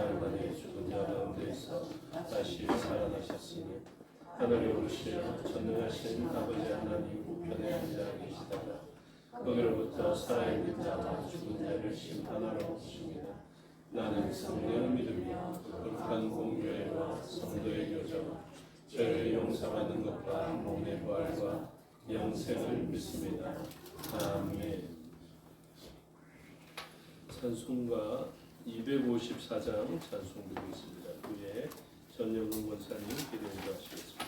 사흘 만에 죽은 자 가운데서 다시 살아나셨으니 하늘에 오르시어 전능하신 아버지 하나님 우편에 앉아 계시다가 거기로부터 살아있는 자와 죽은 자를 심판하러 오십니다. 나는 성령을 믿으며 거룩한 공교회와 성도의 교제와 죄를 용서받는 것과 몸의 부활과 영생을 믿습니다. 아멘. 찬송가 254장 찬송 드리겠습니다. 후에 전영훈 권사님 기도 인도하시겠습니다.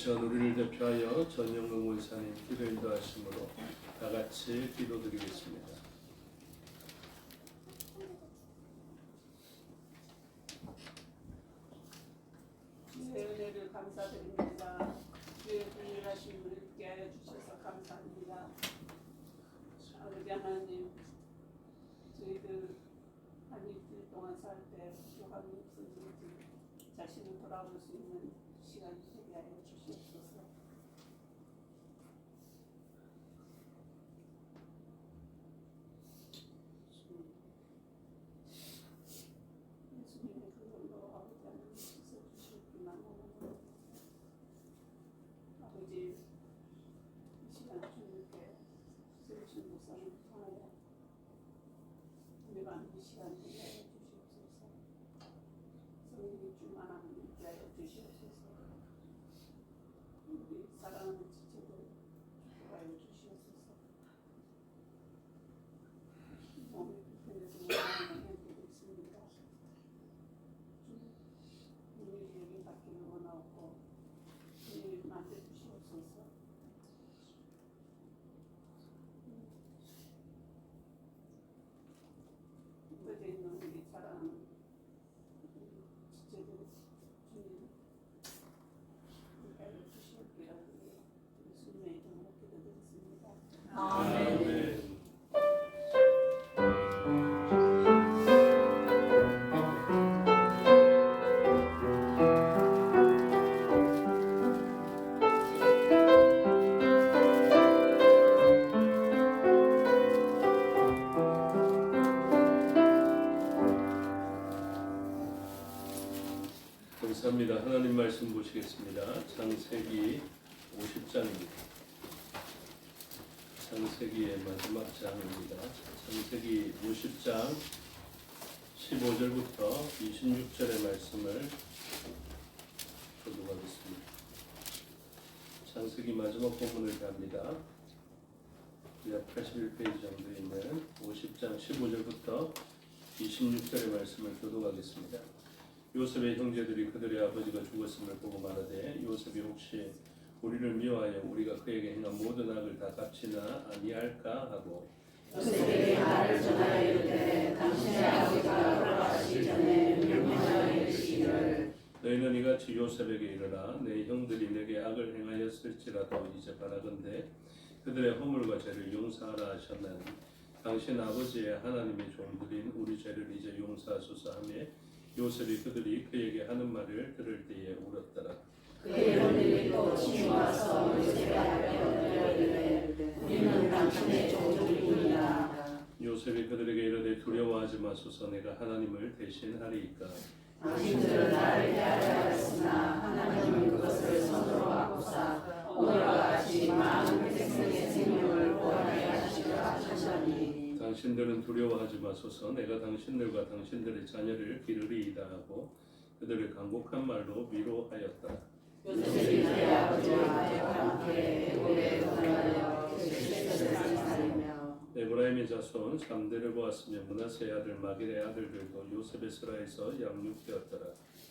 우리를 대표하여 전영근 원사님 기도 인도하심으로 다 같이 기도드리겠습니다. 주의 은혜를 감사드립니다. 주의 불일하심을 있게 하여 주셔서 감사합니다. 아버지 하나님, 저희들 한 일주일 동안 살 때 부족함이 없어진지 자신을 돌아볼 수 있는 시간이 되게 하여 주시옵소서. 예수님의 그걸로 아버지 하나님 씻어주시기만 하는 아버지, 이 시간 주님께 세우신 목사를 통하여 우리가 이 시간 되게 하여 주시옵소서. 성령의 충만함을 있게 하여 주시옵소서. 우리 사랑하는 지체들 축복하여 주시옵소서. 몸이 불편해서 원하는 행동이 있습니다. 주님이 여기 받기를 원하고 주님이 만져주시옵소서. 감사합니다. 하나님 말씀 보시겠습니다. 창세기 50장입니다. 창세기의 마지막 장입니다. 창세기 50장 15절부터 26절의 말씀을 교독하겠습니다. 창세기 마지막 부분을 갑니다. 약 81페이지 정도 있는 50장 15절부터 26절의 말씀을 교독하겠습니다. 요셉의 형제들이 그들의 아버지가 죽었음을 보고 말하되 요셉이 혹시 우리를 미워하여 우리가 그에게 행한 모든 악을 다 갚지나 아니할까 하고 요셉에게 말을 전하여 이르되 당신의 아버지가 돌아가시기 전에 명령하여 이르시기를 너희는 이같이 요셉에게 이르라 내 형들이 내게 악을 행하였을지라도 이제 바라건대 그들의 허물과 죄를 용서하라 하셨나니 당신 아버지의 하나님의 종들인 우리 죄를 이제 용서하소서 하며 요셉이 그들이 그에게 하는 말을 들을 때에 울었더라. 그의 형들이 또 친히 와서 요셉의 앞에 엎드려 이르되 우리는 당신의 종들이니라. 요셉이 그들에게 이르되 두려워하지 마소서 내가 하나님을 대신하리이까. 당신들은 나를 대하려 하였으나 하나님은 그것을 선으로 바꾸사 오늘과 같이 많은 백성의 생명을 구원하게 하시리라 하셨나니 당신들은 두려워하지 마소서 내가 당신들과 당신들의 자녀를 기르리이다 하고 그들을 간곡한 말로 위로하였다. 요셉이 그의 아버지와 함께 애굽에 건너가여 셋셋을 살며 에브라임의 자손 3대를 보았으며 므낫세의 아들 마길의 아들들도 요셉의 스라에서 양육되었더라.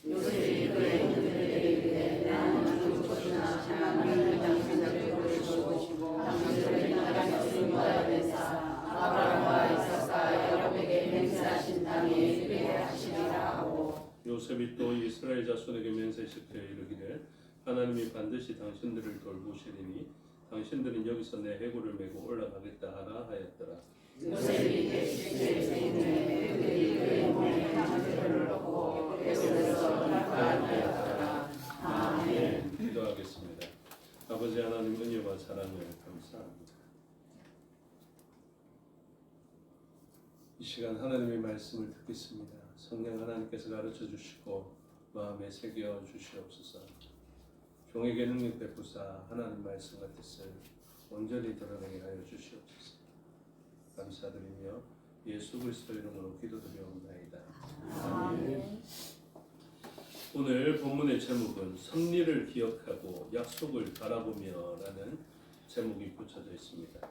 요셉이 그의 형제들에게 이르되 나는 죽을 것이나 하나님은 당신들을 보여주시고 당신들의 나라를 인도하여 내사 아브라함과 이삭과 야곱에게 맹세하신 땅에 이르게 하시리라 하고 요셉이 또 이스라엘 자손에게 맹세시켜 이르기를 하나님이 반드시 당신들을 돌보시리니 당신들은 여기서 내 해골을 메고 올라가겠다 하라 하였더라. 요셉이 백십의 생에 그들이 그의 몸에 형제들을 놓고 애굽에서 돌아가니하였더라. 아멘. 기도하겠습니다. 아버지 하나님 은혜와 사랑을 감사합니다. 이 시간 하나님의 말씀을 듣겠습니다. 성령 하나님께서 가르쳐 주시고 마음에 새겨 주시옵소서. 종에게 능력 베푸사 하나님 말씀과 뜻을 온전히 드러내게 하여 주시옵소서. 감사드리며 예수 그리스도 이름으로 기도드리옵나이다. 아멘. 오늘 본문의 제목은 섭리를 기억하고 약속을 바라보며라는 제목이 붙여져 있습니다.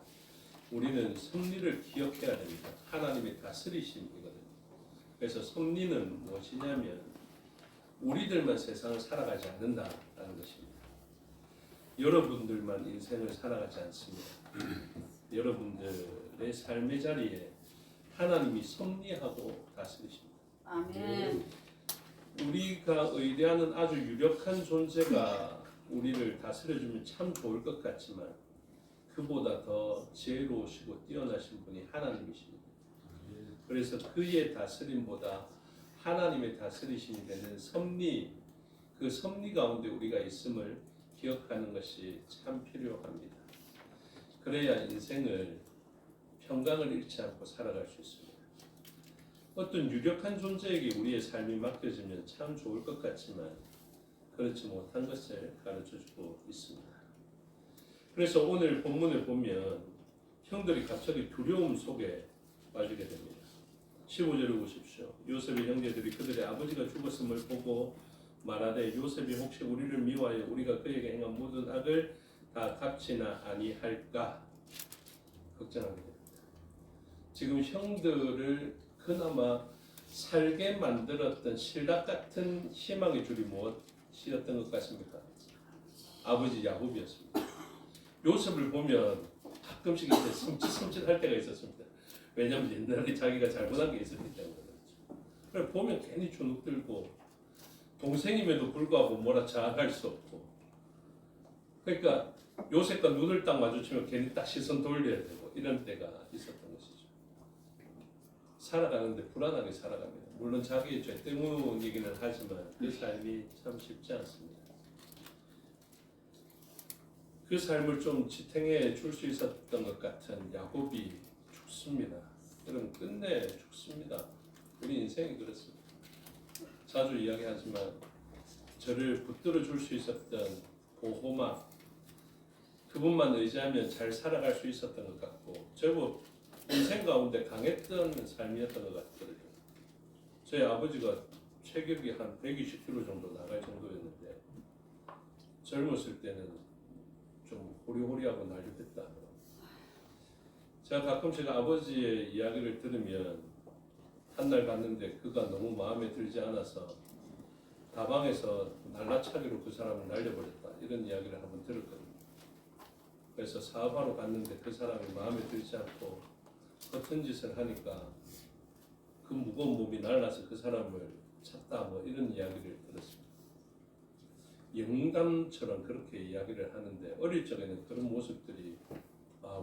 우리는 섭리를 기억해야 됩니다. 하나님의 다스리심이거든요. 그래서 섭리는 무엇이냐면 우리들만 세상을 살아가지 않는다라는 것입니다. 여러분들만 인생을 살아가지 않습니다. 여러분들의 삶의 자리에 하나님이 섭리하고 다스리십니다. 아멘. 우리가 의뢰하는 아주 유력한 존재가 우리를 다스려주면 참 좋을 것 같지만 그보다 더 지혜로우시고 뛰어나신 분이 하나님이십니다. 그래서 그의 다스림보다 하나님의 다스리심이 되는 섭리, 그 섭리 가운데 우리가 있음을 기억하는 것이 참 필요합니다. 그래야 인생을 평강을 잃지 않고 살아갈 수 있습니다. 어떤 유력한 존재에게 우리의 삶이 맡겨지면 참 좋을 것 같지만 그렇지 못한 것을 가르쳐주고 있습니다. 그래서 오늘 본문을 보면 형들이 갑자기 두려움 속에 빠지게 됩니다. 15절을 보십시오. 요셉의 형제들이 그들의 아버지가 죽었음을 보고 말하되 요셉이 혹시 우리를 미워하여 우리가 그에게 행한 모든 악을 다 갚지나 아니할까 걱정하게 됩니다. 지금 형들을 그나마 살게 만들었던 신락 같은 희망의 줄이 무엇이었던 것 같습니까? 아버지 야곱이었습니다. 요셉을 보면 가끔씩 이제 섬찟할 때가 있었습니다. 왜냐하면 옛날에 자기가 잘못한 게 있었기 때문에 그렇죠. 그래서 보면 괜히 주눅들고 동생임에도 불구하고 뭐라 자학할 수 없고 그러니까 요셉과 눈을 딱 마주치면 괜히 딱 시선 돌려야 되고 이런 때가 있었던 것이죠. 살아가는데 불안하게 살아갑니다. 물론 자기의 죄 때문이기는 하지만 그 삶이 참 쉽지 않습니다. 그 삶을 좀 지탱해 줄 수 있었던 것 같은 야곱이 죽습니다. 여러분 끝내 죽습니다. 우리 인생이 그렇습니다. 자주 이야기하지만 저를 붙들어 줄 수 있었던 보호막, 그분만 의지하면 잘 살아갈 수 있었던 것 같고 제법 인생 가운데 강했던 삶이었던 것 같거든요. 저희 아버지가 체격이 한 120kg 정도 나갈 정도였는데 젊었을 때는 좀 호리호리하고 날렵했다. 제가 가끔 제가 아버지의 이야기를 들으면 한날 갔는데 그가 너무 마음에 들지 않아서 다방에서 날라차기로 그 사람을 날려버렸다, 이런 이야기를 한번 들었거든요. 그래서 사업하러 갔는데 그 사람이 마음에 들지 않고 허튼 짓을 하니까 그 무거운 몸이 날라서 그 사람을 찼다, 뭐 이런 이야기를 들었습니다. 영감처럼 그렇게 이야기를 하는데 어릴 적에는 그런 모습들이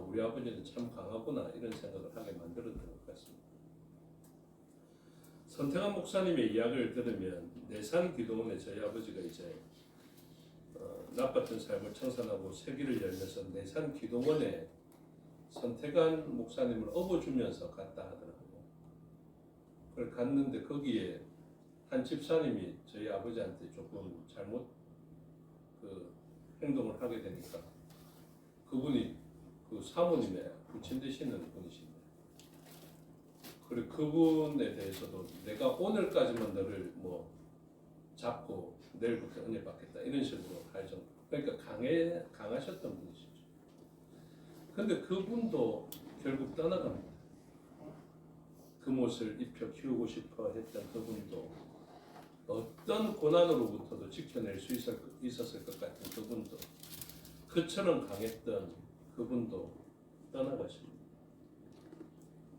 우리 아버지는 참 강하구나, 이런 생각을 하게 만들었던 것 같습니다. 선택한 목사님의 이야기를 들으면 내산 기도원에 저희 아버지가 이제 나빴던 삶을 청산하고 세기를 열면서 내산 기도원에 선택한 목사님을 업어주면서 갔다 하더라고요. 그걸 갔는데 거기에 한 집사님이 저희 아버지한테 조금 잘못 행동을 하게 되니까 그분이 그 사모님의 부친 되시는 분이신데, 그리고 그분에 대해서도 내가 오늘까지만 너를 뭐 잡고 내일부터 은혜 받겠다, 이런 식으로 할 정도. 그러니까 강하셨던 분이시죠. 근데 그분도 결국 떠나갑니다. 금옷을 입혀 키우고 싶어 했던 그분도, 어떤 고난으로부터도 지켜낼 수 있었을 것 같은 그분도, 그처럼 강했던 그분도 떠나가십니다.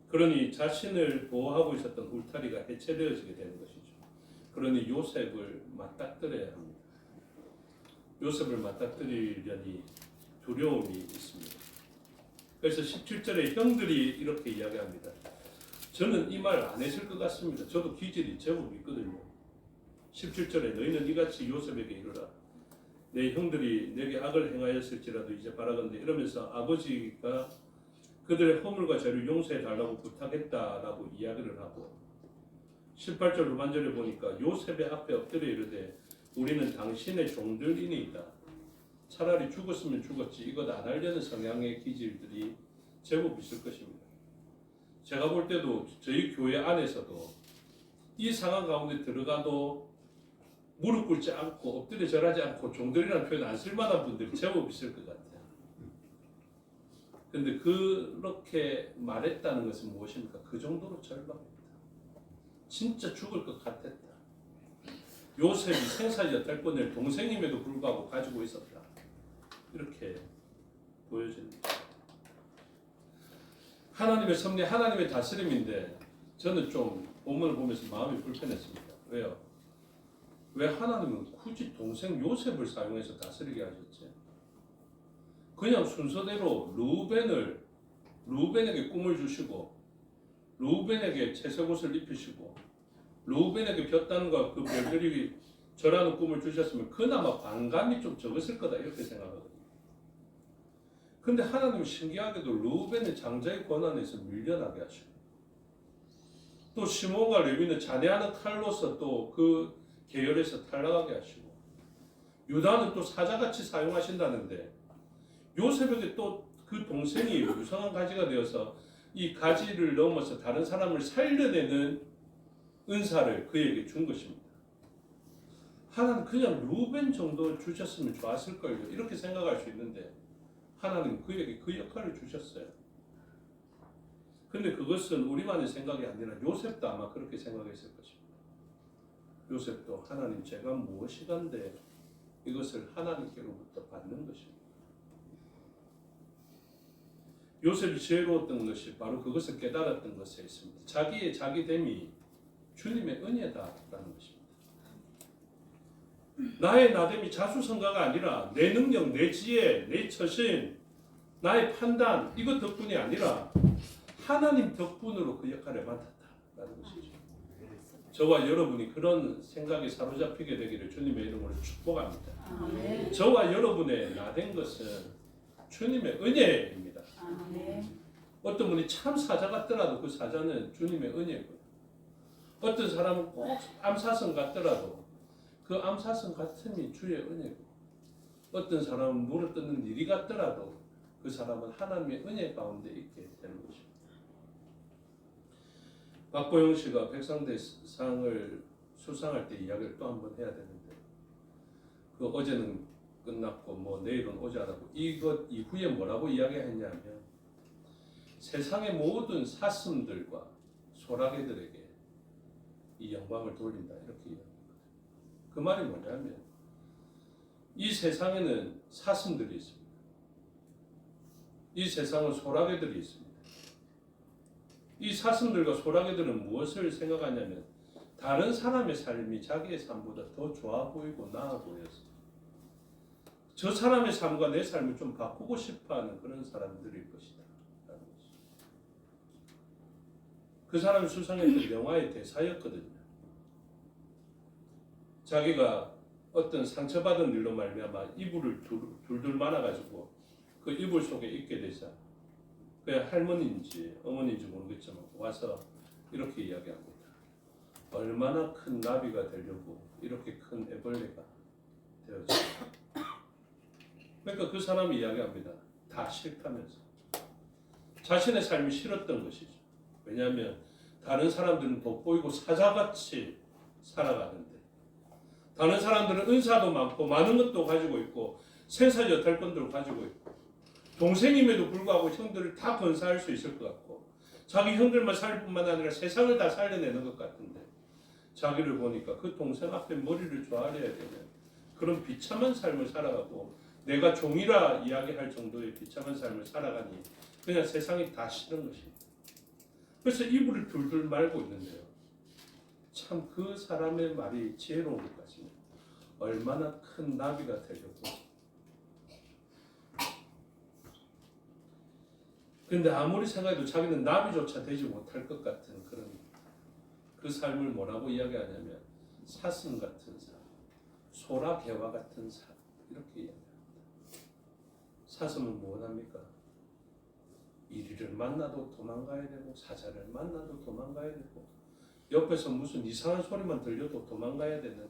그러니 자신을 보호하고 있었던 울타리가 해체되어지게 되는 것이죠. 그러니 요셉을 맞닥뜨려야 합니다. 요셉을 맞닥뜨리려니 두려움이 있습니다. 그래서 17절에 형들이 이렇게 이야기합니다. 저는 이 말 안 했을 것 같습니다. 저도 기질이 제법 있거든요. 17절에 너희는 이같이 요셉에게 이르라. 내 형들이 내게 악을 행하였을지라도 이제 바라건대, 이러면서 아버지가 그들의 허물과 죄를 용서해 달라고 부탁했다라고 이야기를 하고, 18절 후반절에 보니까 요셉의 앞에 엎드려 이르되 우리는 당신의 종들이니이다. 차라리 죽었으면 죽었지 이것 안 하려는 성향의 기질들이 제법 있을 것입니다. 제가 볼 때도 저희 교회 안에서도 이 상황 가운데 들어가도 무릎 꿇지 않고 엎드려 절하지 않고 종들이라는 표현 안 쓸만한 분들이 제법 있을 것 같아요. 근데 그렇게 말했다는 것은 무엇입니까? 그 정도로 절박했다. 진짜 죽을 것 같았다. 요셉이 생사여탈 권을 동생임에도 불구하고 가지고 있었다. 이렇게 보여집니다. 하나님의 섭리, 하나님의 다스림인데 저는 좀 본문을 보면서 마음이 불편했습니다. 왜요? 왜 하나님은 굳이 동생 요셉을 사용해서 다스리게 하셨지? 그냥 순서대로 루벤에게 꿈을 주시고 루벤에게 채색 옷을 입히시고 루벤에게 볕단과 그 별들이 절하는 꿈을 주셨으면 그나마 반감이 좀 적었을 거다, 이렇게 생각하거든요. 근데 하나님은 신기하게도 루벤의 장자의 권한에서 밀려나게 하시고, 또 시몬과 레위는 자네하는 칼로서 또 그 계열에서 탈락하게 하시고, 유다는 또 사자같이 사용하신다는데 요셉에게 또 그 동생이 유성한 가지가 되어서 이 가지를 넘어서 다른 사람을 살려내는 은사를 그에게 준 것입니다. 하나님 그냥 루벤 정도 주셨으면 좋았을 걸요, 이렇게 생각할 수 있는데 하나님 그에게 그 역할을 주셨어요. 근데 그것은 우리만의 생각이 아니라 요셉도 아마 그렇게 생각했을 것입니다. 요셉도 하나님 제가 무엇이간데 이것을 하나님께로부터 받는 것입니다. 요셉이 지혜로웠던 것이 바로 그것을 깨달았던 것에 있습니다. 자기의 자기됨이 주님의 은혜다라는 것입니다. 나의 나됨이 자수성가가 아니라 내 능력, 내 지혜, 내 처신, 나의 판단, 이것 덕분이 아니라 하나님 덕분으로 그 역할을 맡았다라는 것이죠. 저와 여러분이 그런 생각에 사로잡히게 되기를 주님의 이름으로 축복합니다. 아멘. 저와 여러분의 나된 것은 주님의 은혜입니다. 아멘. 어떤 분이 참 사자 같더라도 그 사자는 주님의 은혜고요. 어떤 사람은 꼭 암사성 같더라도 그 암사성 같음이 주의 은혜고, 어떤 사람은 물어뜯는 일이 같더라도 그 사람은 하나님의 은혜 가운데 있게 되는 것입니다. 박보영 씨가 백상대상을 수상할 때 이야기를 또 한 번 해야 되는데, 그 어제는 끝났고 뭐 내일은 오자라고, 이것 이후에 뭐라고 이야기했냐면 세상의 모든 사슴들과 소라게들에게 이 영광을 돌린다, 이렇게 이야기합니다. 그 말이 뭐냐면 이 세상에는 사슴들이 있습니다. 이 세상은 소라게들이 있습니다. 이 사슴들과 소라게들은 무엇을 생각하냐면 다른 사람의 삶이 자기의 삶보다 더 좋아 보이고 나아 보여서 저 사람의 삶과 내 삶을 좀 바꾸고 싶어하는 그런 사람들일 것이다. 그 사람이 수상했던 영화의 대사였거든요. 자기가 어떤 상처받은 일로 말미암아 이불을 둘둘 말아가지고 그 이불 속에 있게 되자 그 할머니인지 어머니인지 모르겠지만 와서 이렇게 이야기합니다. 얼마나 큰 나비가 되려고 이렇게 큰 애벌레가 되었지. 그러니까 그 사람이 이야기합니다. 다 싫다면서. 자신의 삶이 싫었던 것이죠. 왜냐하면 다른 사람들은 돋보이고 사자같이 살아가는데, 다른 사람들은 은사도 많고 많은 것도 가지고 있고 생사여탈권들을 가지고 있고 동생임에도 불구하고 형들을 다 건사할 수 있을 것 같고 자기 형들만 살 뿐만 아니라 세상을 다 살려내는 것 같은데, 자기를 보니까 그 동생 앞에 머리를 조아려야 되는 그런 비참한 삶을 살아가고 내가 종이라 이야기할 정도의 비참한 삶을 살아가니 그냥 세상이 다 싫은 것입니다. 그래서 이불을 둘둘 말고 있는데요. 참 그 사람의 말이 지혜로운 것 같습니다. 얼마나 큰 나비가 되려고. 근데 아무리 생각해도 자기는 나비조차 되지 못할 것 같은 그런 그 삶을 뭐라고 이야기하냐면 사슴 같은 삶, 소라 개와 같은 삶, 이렇게 이야기합니다. 사슴은 무엇합니까? 이리를 만나도 도망가야 되고 사자를 만나도 도망가야 되고 옆에서 무슨 이상한 소리만 들려도 도망가야 되는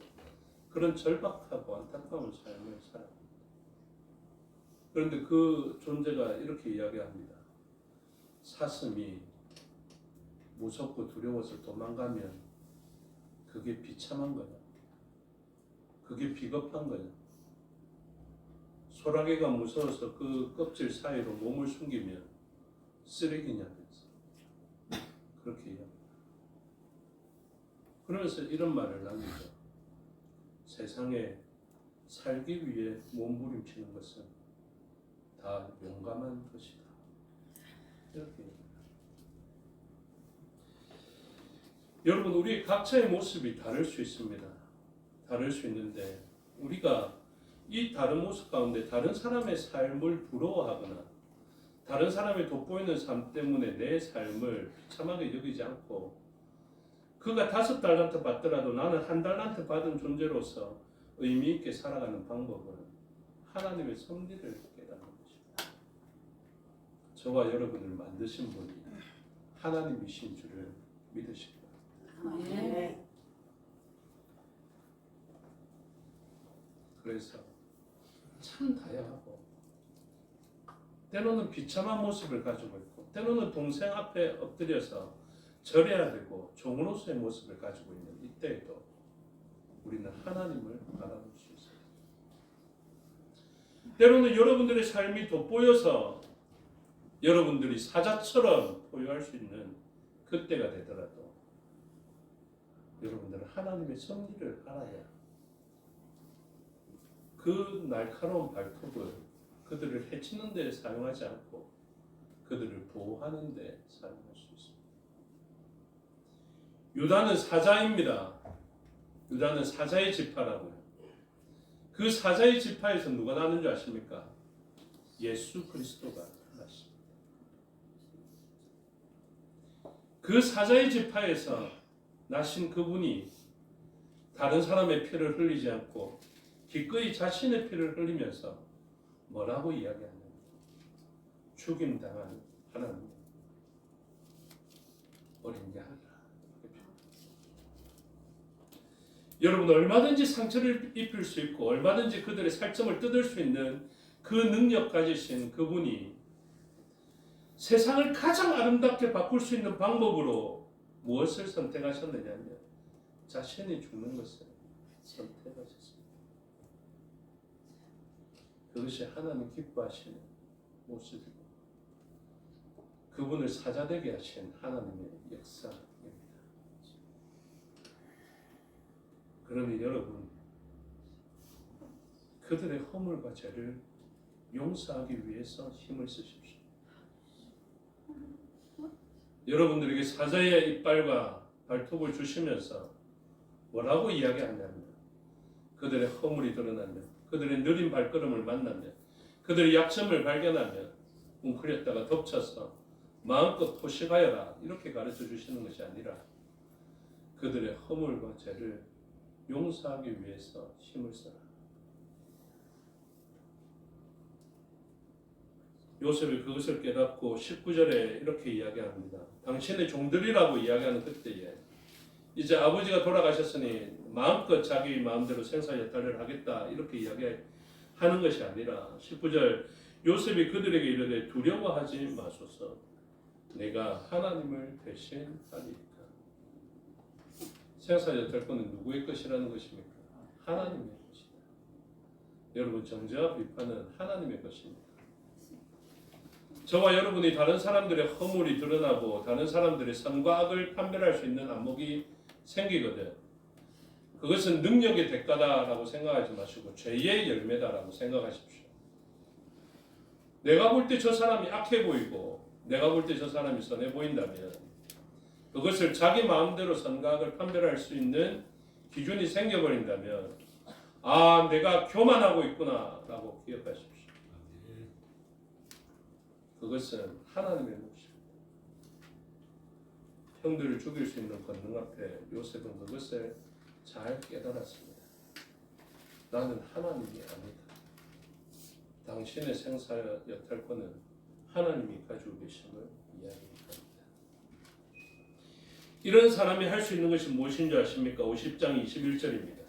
그런 절박하고 안타까운 삶을 살아갑니다. 그런데 그 존재가 이렇게 이야기합니다. 사슴이 무섭고 두려워서 도망가면 그게 비참한 거냐? 그게 비겁한 거냐? 소라게가 무서워서 그 껍질 사이로 몸을 숨기면 쓰레기냐면서 그렇게 이야기합니다. 그러면서 이런 말을 남기죠. 세상에 살기 위해 몸부림치는 것은 다 용감한 것이다. 이렇게 얘기합니다. 여러분, 우리 각자의 모습이 다를 수 있습니다. 다를 수 있는데 우리가 이 다른 모습 가운데 다른 사람의 삶을 부러워하거나 다른 사람의 돋보이는 삶 때문에 내 삶을 비참하게 여기지 않고 그가 5달란트 받더라도 나는 1달란트 받은 존재로서 의미 있게 살아가는 방법은 하나님의 섭리를 깨닫는 것입니다. 저와 여러분을 만드신 분이 하나님이신 줄을 믿으시고 아멘. 그래서 참 다양하고 때로는 비참한 모습을 가지고 있고 때로는 동생 앞에 엎드려서 절해야 되고 종으로서의 모습을 가지고 있는 이때에도 우리는 하나님을 바라볼 수 있어요. 때로는 여러분들의 삶이 돋보여서 여러분들이 사자처럼 포효할 수 있는 그때가 되더라도 여러분들은 하나님의 섭리를 알아야 그 날카로운 발톱을 그들을 해치는 데 사용하지 않고 그들을 보호하는 데 사용할 수 있습니다. 유다는 사자입니다. 유다는 사자의 지파라고요. 그 사자의 지파에서 누가 나는 줄 아십니까? 예수 그리스도가 나십니다. 그 사자의 지파에서 나신 그분이 다른 사람의 피를 흘리지 않고 기꺼이 자신의 피를 흘리면서 뭐라고 이야기하냐면 죽임당한 하나님 어린 양이라. 여러분 얼마든지 상처를 입힐 수 있고 얼마든지 그들의 살점을 뜯을 수 있는 그 능력 가지신 그분이 세상을 가장 아름답게 바꿀 수 있는 방법으로 무엇을 선택하셨느냐면 자신이 죽는 것을 선택하셨습니다. 그것이 하나님 기뻐하시는 모습이고 그분을 사자되게 하신 하나님의 역사입니다. 그러니 여러분 그들의 허물과 죄를 용서하기 위해서 힘을 쓰십시오. 여러분들에게 사자의 이빨과 발톱을 주시면서 뭐라고 이야기하냐면 그들의 허물이 드러나면 그들의 느린 발걸음을 만나면 그들의 약점을 발견하면 웅크렸다가 덮쳐서 마음껏 포식하여라 이렇게 가르쳐 주시는 것이 아니라 그들의 허물과 죄를 용서하기 위해서 힘을 써라. 요셉이 그것을 깨닫고 19절에 이렇게 이야기합니다. 당신의 종들이라고 이야기하는 그때에 이제 아버지가 돌아가셨으니 마음껏 자기 마음대로 생사여탈을 하겠다 이렇게 이야기하는 것이 아니라 19절 요셉이 그들에게 이르되 두려워하지 마소서 내가 하나님을 대신하리이다. 생사여탈권은 누구의 것이라는 것입니까? 하나님의 것이다. 여러분 정죄와 비판은 하나님의 것입니다. 저와 여러분이 다른 사람들의 허물이 드러나고 다른 사람들의 선과 악을 판별할 수 있는 안목이 생기거든. 그것은 능력의 대가다라고 생각하지 마시고 죄의 열매다라고 생각하십시오. 내가 볼 때 저 사람이 악해 보이고 내가 볼 때 저 사람이 선해 보인다면 그것을 자기 마음대로 선과 악을 판별할 수 있는 기준이 생겨버린다면 아 내가 교만하고 있구나 라고 기억하십시오. 그것은 하나님의 몫입니다. 형들을 죽일 수 있는 권능 앞에 요셉은 그것을 잘 깨달았습니다. 나는 하나님이 아니다. 당신의 생사여탈권은 하나님이 가지고 계심을 이야기합니다. 이런 사람이 할 수 있는 것이 무엇인 줄 아십니까? 50장 21절입니다.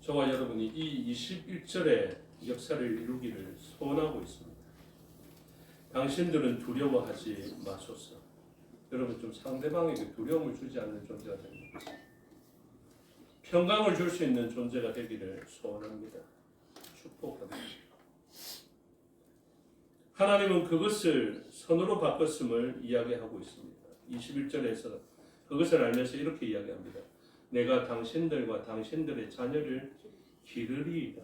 저와 여러분이 이 21절의 역사를 이루기를 소원하고 있습니다. 당신들은 두려워하지 마소서. 여러분 좀 상대방에게 두려움을 주지 않는 존재가 됩니다. 평강을 줄 수 있는 존재가 되기를 소원합니다. 축복합니다. 하나님은 그것을 선으로 바꿨음을 이야기하고 있습니다. 21절에서 그것을 알면서 이렇게 이야기합니다. 내가 당신들과 당신들의 자녀를 기르리이다.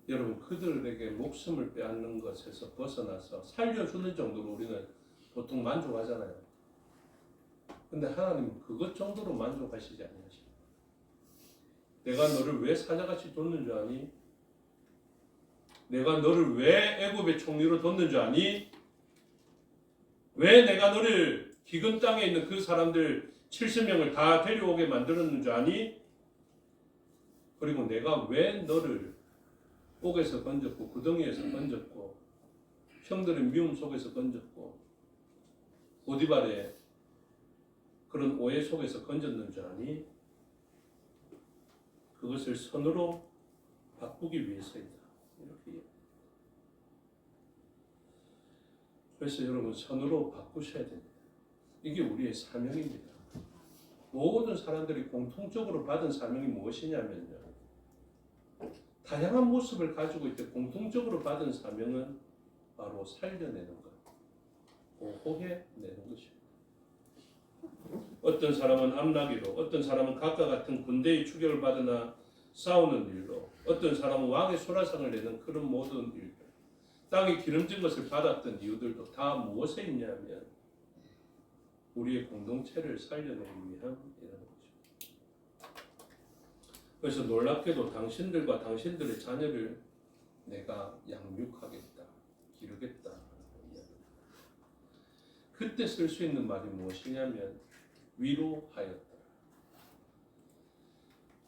여러분 그들에게 목숨을 빼앗는 것에서 벗어나서 살려주는 정도로 우리는 보통 만족하잖아요. 근데 하나님은 그것 정도로 만족하시지 않으십니다. 내가 너를 왜 사자같이 뒀는 줄 아니? 내가 너를 왜 애굽의 총리로 뒀는 줄 아니? 왜 내가 너를 기근 땅에 있는 그 사람들 70명을 다 데려오게 만들었는 줄 아니? 그리고 내가 왜 너를 옥에서 건졌고 구덩이에서 건졌고 형들의 미움 속에서 건졌고 보디발의 그런 오해 속에서 건졌는 줄 아니? 그것을 선으로 바꾸기 위해서이다. 이렇게. 그래서 여러분 선으로 바꾸셔야 됩니다. 이게 우리의 사명입니다. 모든 사람들이 공통적으로 받은 사명이 무엇이냐면요. 다양한 모습을 가지고 있되 공통적으로 받은 사명은 바로 살려내는 것, 보호해내는 것입니다. 어떤 사람은 암나기로, 어떤 사람은 각과 같은 군대의 추격을 받으나 싸우는 일로, 어떤 사람은 왕의 소라상을 내는 그런 모든 일들, 땅에 기름진 것을 받았던 이유들도 다 무엇에 있냐면 우리의 공동체를 살려내기 위함이라는 것입니다. 그래서 놀랍게도 당신들과 당신들의 자녀를 내가 양육하겠다, 기르겠다. 그때 쓸 수 있는 말이 무엇이냐면 위로하였다.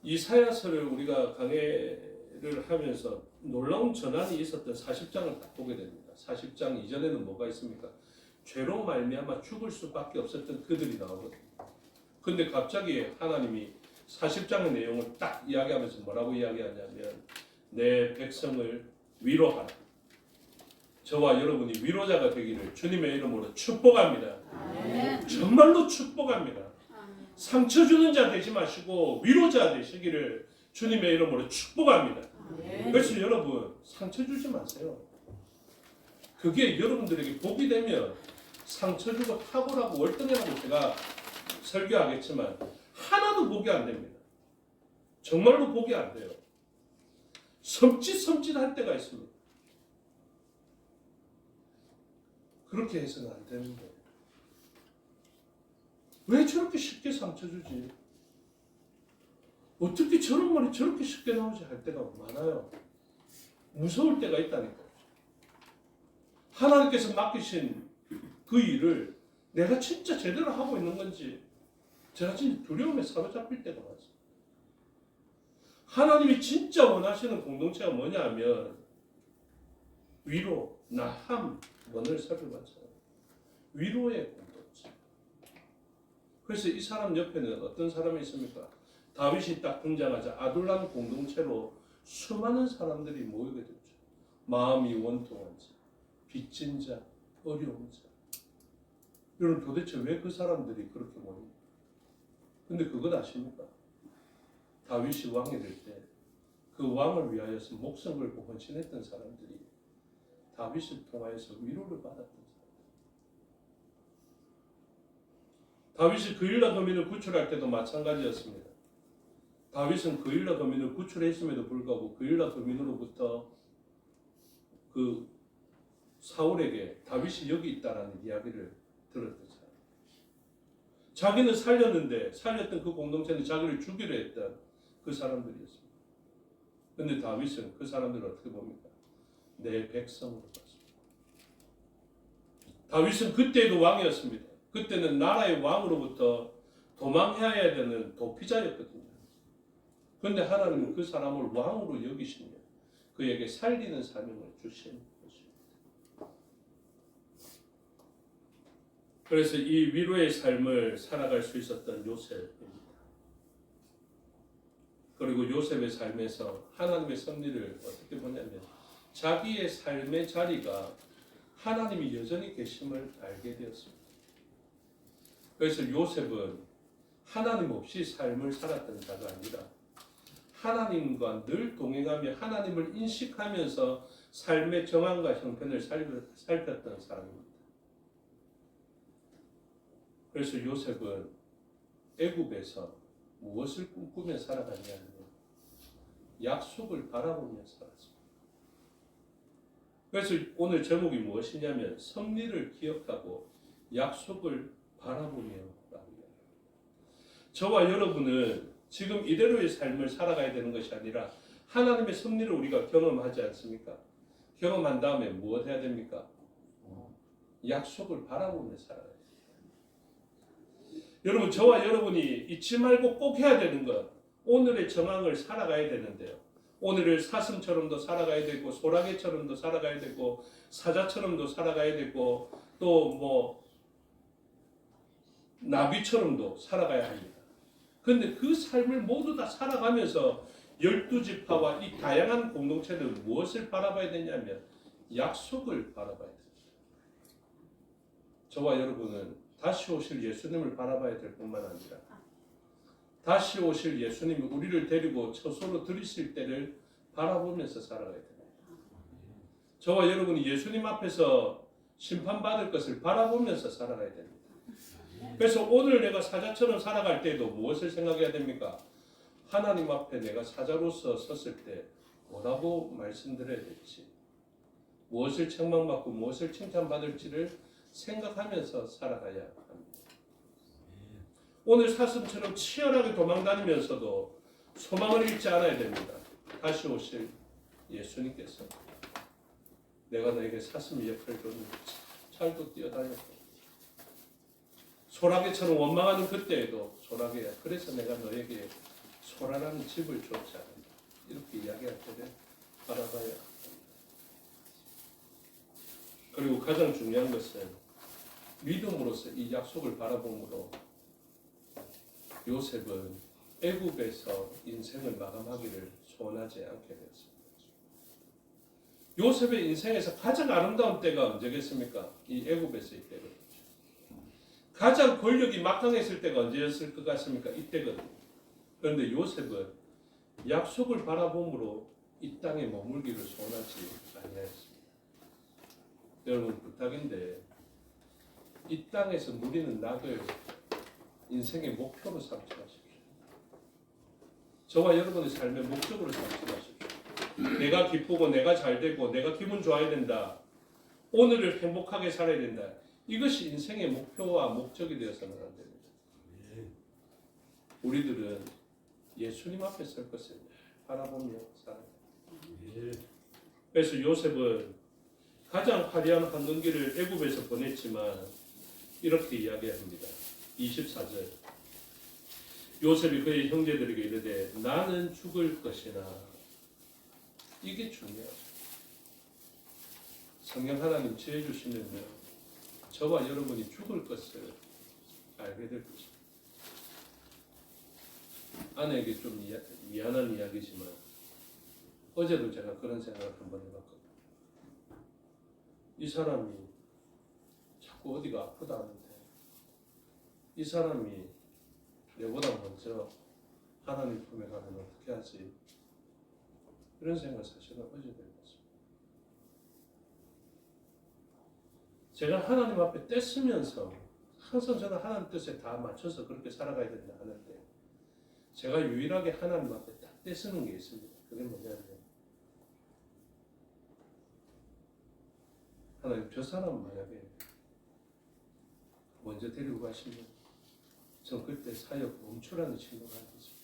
이사야서를 우리가 강해를 하면서 놀라운 전환이 있었던 40장을 딱 보게 됩니다. 40장 이전에는 뭐가 있습니까? 죄로 말미암아 죽을 수밖에 없었던 그들이 나오거든요. 근데 갑자기 하나님이 40장의 내용을 딱 이야기하면서 뭐라고 이야기하냐면 내 백성을 위로하라. 저와 여러분이 위로자가 되기를 주님의 이름으로 축복합니다. 아멘. 정말로 축복합니다. 아멘. 상처 주는 자 되지 마시고 위로자 되시기를 주님의 이름으로 축복합니다. 아멘. 그래서 여러분 상처 주지 마세요. 그게 여러분들에게 복이 되면 상처 주고 탁월하고 월등하고 제가 설교하겠지만 하나도 복이 안 됩니다. 정말로 복이 안 돼요. 섬찟할 때가 있습니다. 그렇게 해서는 안 되는 거예요. 왜 저렇게 쉽게 상처 주지? 어떻게 저런 말이 저렇게 쉽게 나오지 할 때가 많아요. 무서울 때가 있다니까요. 하나님께서 맡기신 그 일을 내가 진짜 제대로 하고 있는 건지 제가 진짜 두려움에 사로잡힐 때가 많습니다. 하나님이 진짜 원하시는 공동체가 뭐냐 하면 위로, 나함, 원을 살펴봤잖아요. 위로의 공동체. 그래서 이 사람 옆에는 어떤 사람이 있습니까? 다윗이 딱 등장하자 아둘람 공동체로 수많은 사람들이 모이게 됐죠. 마음이 원통한 자, 빚진 자, 어려운 자. 여러분 도대체 왜 그 사람들이 그렇게 모입니까? 근데 그것 아십니까? 다윗이 왕이 될 때 그 왕을 위하여서 목숨 걸고 헌신했던 사람들이 다윗을 통하여서 위로를 받았던 사람. 다윗이 그일라 거민을 구출할 때도 마찬가지였습니다. 다윗은 그일라 거민을 구출했음에도 불구하고 그일라 거민으로부터 그 사울에게 다윗이 여기 있다라는 이야기를 들었던 사람. 자기는 살렸는데 살렸던 그 공동체는 자기를 죽이려 했던 그 사람들이었습니다. 그런데 다윗은 그 사람들을 어떻게 봅니까? 내 백성으로 봤습니다. 다윗은 그때도 왕이었습니다. 그때는 나라의 왕으로부터 도망해야 되는 도피자였거든요. 그런데 하나님은 그 사람을 왕으로 여기시며 그에게 살리는 사명을 주신 것입니다. 그래서 이 위로의 삶을 살아갈 수 있었던 요셉입니다. 그리고 요셉의 삶에서 하나님의 섭리를 어떻게 보냐면 자기의 삶의 자리가 하나님이 여전히 계심을 알게 되었습니다. 그래서 요셉은 하나님 없이 삶을 살았던 자가 아니라 하나님과 늘 동행하며 하나님을 인식하면서 삶의 정황과 형편을 살폈던 사람입니다. 그래서 요셉은 애굽에서 무엇을 꿈꾸며 살아갔냐면 약속을 바라보며 살았습니다. 그래서 오늘 제목이 무엇이냐면 섭리를 기억하고 약속을 바라보며 라고 이야기합니다. 저와 여러분은 지금 이대로의 삶을 살아가야 되는 것이 아니라 하나님의 섭리를 우리가 경험하지 않습니까? 경험한 다음에 무엇 해야 됩니까? 약속을 바라보며 살아야 됩니다. 여러분 저와 여러분이 잊지 말고 꼭 해야 되는 것 오늘의 정황을 살아가야 되는데요. 오늘을 사슴처럼도 살아가야 되고 소라게처럼도 살아가야 되고 사자처럼도 살아가야 되고 또 뭐 나비처럼도 살아가야 합니다. 그런데 그 삶을 모두 다 살아가면서 12지파와 이 다양한 공동체는 무엇을 바라봐야 되냐면 약속을 바라봐야 됩니다. 저와 여러분은 다시 오실 예수님을 바라봐야 될 뿐만 아니라 다시 오실 예수님이 우리를 데리고 처소로 들이실 때를 바라보면서 살아가야 됩니다. 저와 여러분이 예수님 앞에서 심판받을 것을 바라보면서 살아가야 됩니다. 그래서 오늘 내가 사자처럼 살아갈 때에도 무엇을 생각해야 됩니까? 하나님 앞에 내가 사자로서 섰을 때 뭐라고 말씀드려야 될지 무엇을 책망받고 무엇을 칭찬받을지를 생각하면서 살아가야 합니다. 오늘 사슴처럼 치열하게 도망다니면서도 소망을 잃지 않아야 됩니다. 다시 오실 예수님께서 내가 너에게 사슴 역할을 줬는데 잘도 뛰어다녔고 소라게처럼 원망하는 그때에도 소라게야 그래서 내가 너에게 소라라는 집을 줬지 않는다. 이렇게 이야기할 때를 바라봐야 합니다. 그리고 가장 중요한 것은 믿음으로써 이 약속을 바라봄으로 요셉은 애굽에서 인생을 마감하기를 소원하지 않게 되었습니다. 요셉의 인생에서 가장 아름다운 때가 언제겠습니까? 이 애굽에서의 때거든요. 가장 권력이 막강했을 때가 언제였을 것 같습니까? 이때거든요. 그런데 요셉은 약속을 바라봄으로 이 땅에 머물기를 소원하지 아니하였습니다. 여러분 부탁인데 이 땅에서 누리는 낙을 인생의 목표로 삼지 마십시오. 저와 여러분의 삶의 목적으로 삼지 마십시오. 내가 기쁘고 내가 잘되고 내가 기분 좋아야 된다. 오늘을 행복하게 살아야 된다. 이것이 인생의 목표와 목적이 되어서는 안 됩니다. 우리들은 예수님 앞에 설 것을 바라보며 살아야 됩니다. 그래서 요셉은 가장 화려한 황금기를 애굽에서 보냈지만 이렇게 이야기합니다. 24절 요셉이 그의 형제들에게 이르되 나는 죽을 것이나 이게 중요하죠. 성령 하나님 지혜 주시면요 저와 여러분이 죽을 것을 알게 될 것입니다. 아내에게 좀 미안한 이야기지만 어제도 제가 그런 생각을 한번 해봤거든요. 이 사람이 자꾸 어디가 아프다 하는데 이 사람이 내보다 먼저 하나님 품에 가면 어떻게 하지? 이런 생각을 사실은 어제 해봤습니다. 제가 하나님 앞에 떼쓰면서 항상 저는 하나님 뜻에 다 맞춰서 그렇게 살아가야 된다 하는데 제가 유일하게 하나님 앞에 딱 떼쓰는 게 있습니다. 그게 뭐냐면 하나님 저 사람 만약에 먼저 데리고 가시면 전 그때 사역 멈추라는 신호가 있습니다.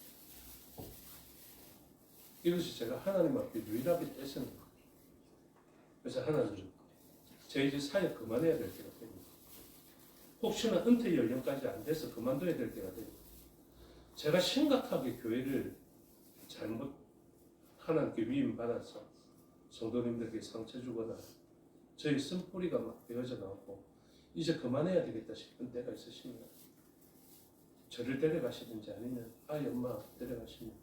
이것이 제가 하나님 앞에 유일하게 떼쓰는 거예요. 그래서 하나님 제 이제 사역 그만해야 될 때가 됩니다. 혹시나 은퇴 연령까지 안 돼서 그만둬야 될 때가 됩니다. 제가 심각하게 교회를 잘못 하나님께 위임받아서 성도님들에게 상처 주거나 저희 쓴뿌리가 막 베어져 나오고 이제 그만해야 되겠다 싶은 때가 있으십니다. 저를 데려가시든지 아니면 아이 엄마 데려가시면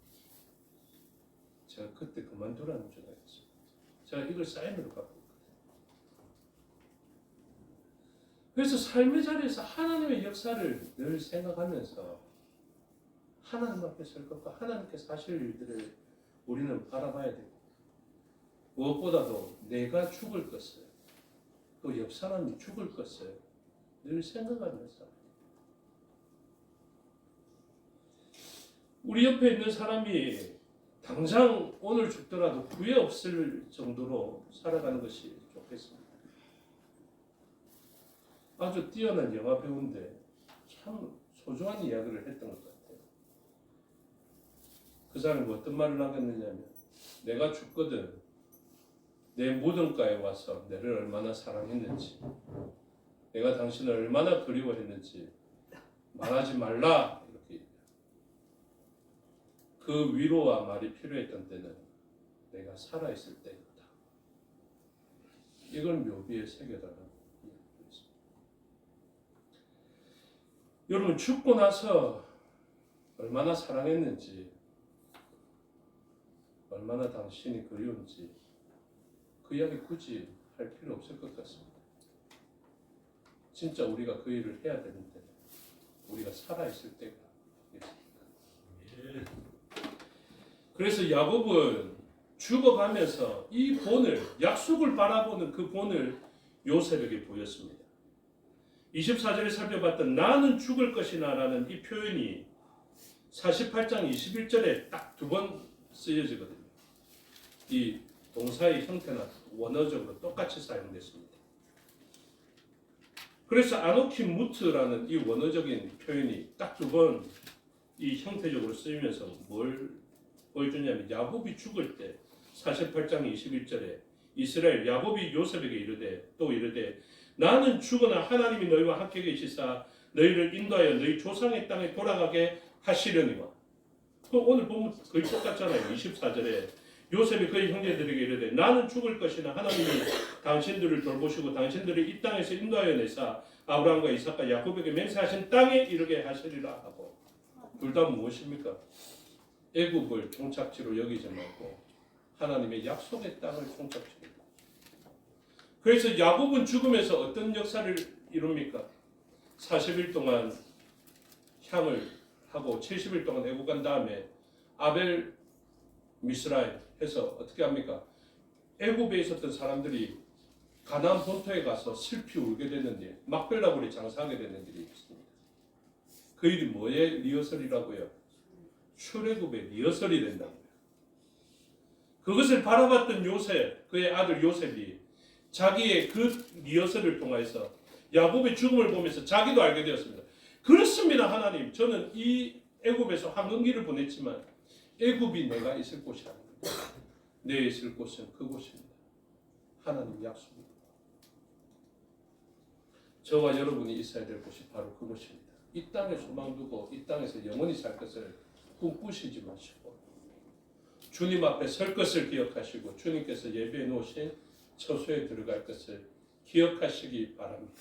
제가 그때 그만두라는 줄 알았습니다. 제가 이걸 사인으로 갖고 있거든요. 그래서 삶의 자리에서 하나님의 역사를 늘 생각하면서 하나님 앞에 설 것과 하나님께서 하실 일들을 우리는 바라봐야 됩니다. 무엇보다도 내가 죽을 것을 또 옆 사람이 죽을 것을 늘 생각하면서 우리 옆에 있는 사람이 당장 오늘 죽더라도 후회 없을 정도로 살아가는 것이 좋겠습니다. 아주 뛰어난 영화 배우인데 참 소중한 이야기를 했던 것 같아요. 그 사람이 어떤 말을 남겼느냐면 내가 죽거든 내 무덤가에 와서 내를 얼마나 사랑했는지 내가 당신을 얼마나 그리워했는지 말하지 말라 이렇게. 그 위로와 말이 필요했던 때는 내가 살아있을 때였다. 이걸 묘비에 새겨달라고 이야기했습니다. 여러분 죽고 나서 얼마나 사랑했는지 얼마나 당신이 그리운지 그 이야기 굳이 할 필요 없을 것 같습니다. 진짜 우리가 그 일을 해야 되는데 우리가 살아있을 때가 있습니다. 그래서 야곱은 죽어가면서 이 본을 약속을 바라보는 그 본을 요셉에게 보였습니다. 24절에 살펴봤던 나는 죽을 것이나 라는 이 표현이 48장 21절에 딱 두 번 쓰여지거든요. 이 동사의 형태나 원어적으로 똑같이 사용됐습니다. 그래서 아노킨 무트라는 이 원어적인 표현이 딱 두 번 이 형태적으로 쓰이면서 뭘 보여주냐면 야곱이 죽을 때 48장 21절에 이스라엘 야곱이 요셉에게 이르되 또 이르되 나는 죽으나 하나님이 너희와 함께 계시사 너희를 인도하여 너희 조상의 땅에 돌아가게 하시려니와. 오늘 보면 거의 똑같잖아요. 24절에 요셉이 그의 형제들에게 이르되 나는 죽을 것이나 하나님이 당신들을 돌보시고 당신들을 이 땅에서 인도하여 내사 아브라함과 이삭과 야곱에게 맹세하신 땅에 이르게 하시리라 하고 둘 다 무엇입니까? 애굽을 종착지로 여기지 말고 하나님의 약속의 땅을 종착지로. 그래서 야곱은 죽으면서 어떤 역사를 이룹니까? 40일 동안 향을 하고 70일 동안 애굽 간 다음에 아벨 미스라임 해서 어떻게 합니까? 애굽에 있었던 사람들이 가나안 본토에 가서 슬피 울게 됐는데 막벨라굴에 장사하게 되는 일이 있습니다. 그 일이 뭐의 리허설이라고요? 출애굽의 리허설이 된다고요. 그것을 바라봤던 요셉, 그의 아들 요셉이 자기의 그 리허설을 통해서 야곱의 죽음을 보면서 자기도 알게 되었습니다. 그렇습니다, 하나님. 저는 이 애굽에서 황금기를 보냈지만 애굽이 내가 있을 곳이 아닙니다. 내 있을 곳은 그곳입니다. 하나님 약속입니다. 저와 여러분이 있어야 될 곳이 바로 그곳입니다. 이 땅에 소망 두고 이 땅에서 영원히 살 것을 꿈꾸시지 마시고 주님 앞에 설 것을 기억하시고 주님께서 예배해 놓으신 처소에 들어갈 것을 기억하시기 바랍니다.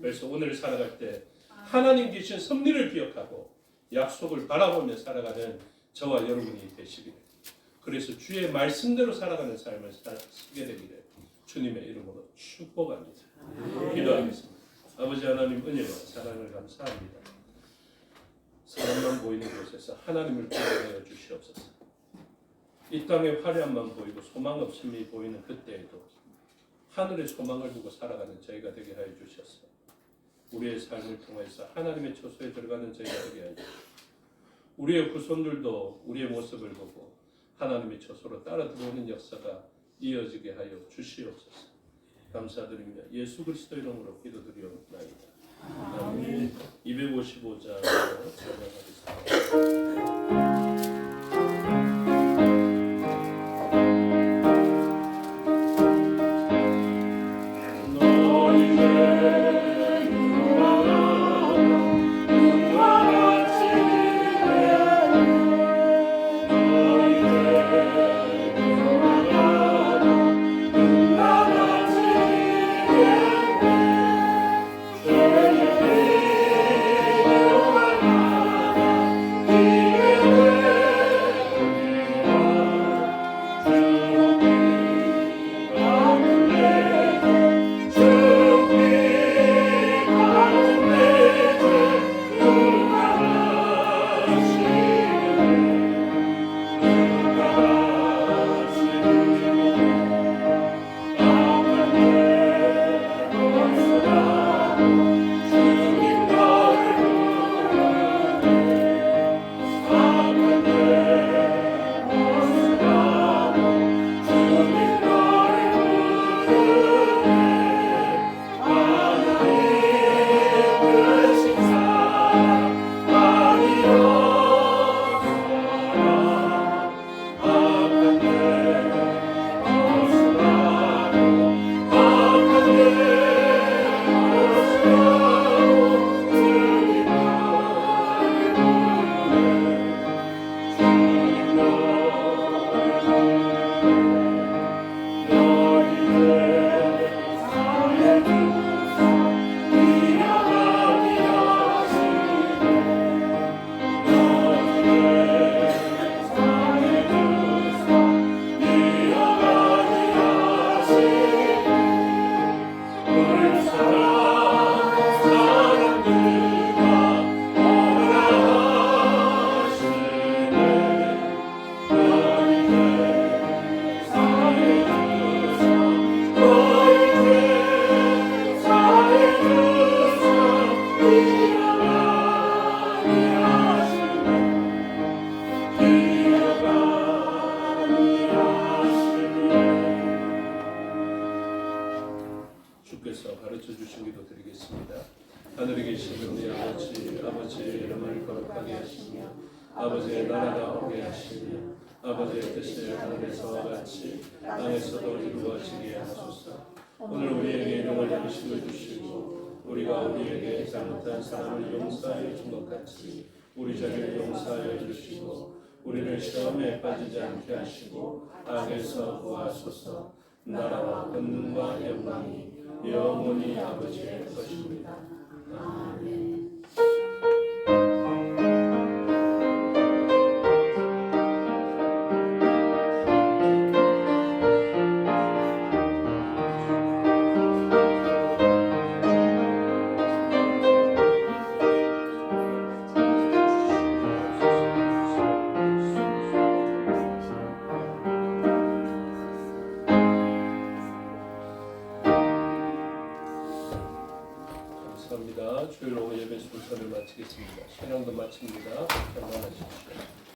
그래서 오늘 살아갈 때 하나님 계신 섭리를 기억하고 약속을 바라보며 살아가는 저와 여러분이 되시기를, 그래서 주의 말씀대로 살아가는 삶을 살게 되기를 주님의 이름으로 축복합니다. 기도하겠습니다. 아버지 하나님, 은혜와 사랑을 감사합니다. 사랑만 보이는 곳에서 하나님을 보호하여 주시옵소서. 이 땅의 화려함만 보이고 소망 없음이 보이는 그때에도 하늘의 소망을 두고 살아가는 저희가 되게 하여 주셨어. 우리의 삶을 통해서 하나님의 처소에 들어가는 저희가 되게 하여 주시옵소서. 우리의 후손들도 우리의 모습을 보고 하나님의 처소로 따라 들어오는 역사가 이어지게 하여 주시옵소서. 감사드립니다. 예수 그리스도 이름으로 기도드리옵나이다. 아멘. 255장 찬양하겠습니다. 주께서 가르쳐 주신 기도 드리겠습니다. 하늘에 계신 우리 아버지, 아버지의 이름을 거룩하게 하시며 아버지의 나라가 오게 하시며 아버지의 뜻을 하늘에서와 같이 땅에서도 이루어지게 하소서. 오늘 우리에게 일용할 양식을 주시고 우리가 우리에게 잘못한 사람을 용서하여 준 것 같이 우리 죄를 용서하여 주시고 우리를 시험에 빠지지 않게 하시고 악에서 구하소서. 나라와 권능과 영광이 영원히 아버지의 것입니다. 아멘. 감사합니다. 주일 오후 예배 순서를 마치겠습니다. 신앙도 마칩니다. 평안하십시오.